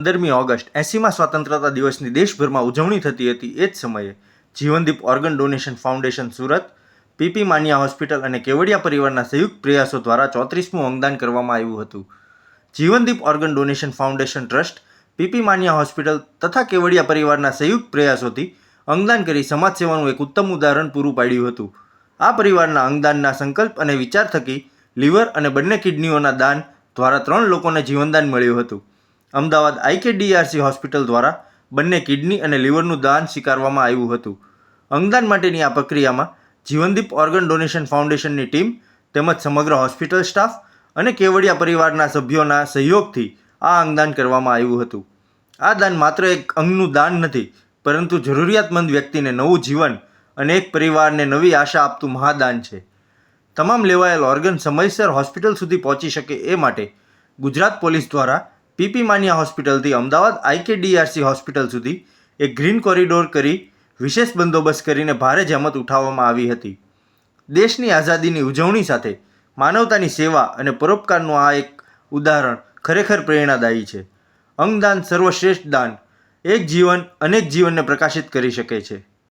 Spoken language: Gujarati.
15મી ઓગસ્ટ 80માં સ્વતંત્રતા દિવસની દેશભરમાં ઉજવણી થતી હતી. એ જ સમયે Jeevandeep organ donation foundation Surat, PP Maniya hospital અને કેવડિયા પરિવારના સંયુક્ત પ્રયાસો દ્વારા 34મું અંગદાન કરવામાં આવ્યું હતું. Jeevandeep organ donation foundation trust, PP Maniya hospital તથા કેવડિયા પરિવારના સંયુક્ત પ્રયાસોથી અંગદાન કરી સમાજ સેવાનું એક ઉત્તમ ઉદાહરણ પૂરું પાડ્યું હતું. આ પરિવારના અંગદાનના સંકલ્પ અને વિચાર થકી લીવર અને બંને કિડનીઓના દાન દ્વારા 3 લોકોને જીવનદાન મળ્યું હતું. અમદાવાદ IKDRC હોસ્પિટલ દ્વારા બંને કિડની અને લીવરનું દાન સ્વીકારવામાં આવ્યું હતું. અંગદાન માટેની આ પ્રક્રિયામાં જીવનદીપ ઓર્ગન ડોનેશન ફાઉન્ડેશનની ટીમ તેમજ સમગ્ર હોસ્પિટલ સ્ટાફ અને કેવડિયા પરિવારના સભ્યોના સહયોગથી આ અંગદાન કરવામાં આવ્યું હતું. આ દાન માત્ર એક અંગનું દાન નથી, પરંતુ જરૂરિયાતમંદ વ્યક્તિને નવું જીવન અને એક પરિવારને નવી આશા આપતું મહાદાન છે. તમામ લેવાયેલ ઓર્ગન સમયસર હોસ્પિટલ સુધી પહોંચી શકે એ માટે ગુજરાત પોલીસ દ્વારા પીપી માનિયા હોસ્પિટલથી અમદાવાદ IKDRC હોસ્પિટલ સુધી એક ગ્રીન કોરિડોર કરી વિશેષ બંદોબસ્ત કરીને ભારે જહેમત ઉઠાવવામાં આવી હતી. દેશની આઝાદીની ઉજવણી સાથે માનવતાની સેવા અને પરોપકારનું આ એક ઉદાહરણ ખરેખર પ્રેરણાદાયી છે. અંગદાન સર્વશ્રેષ્ઠ દાન, એક જીવન અનેક જીવનને પ્રકાશિત કરી શકે છે.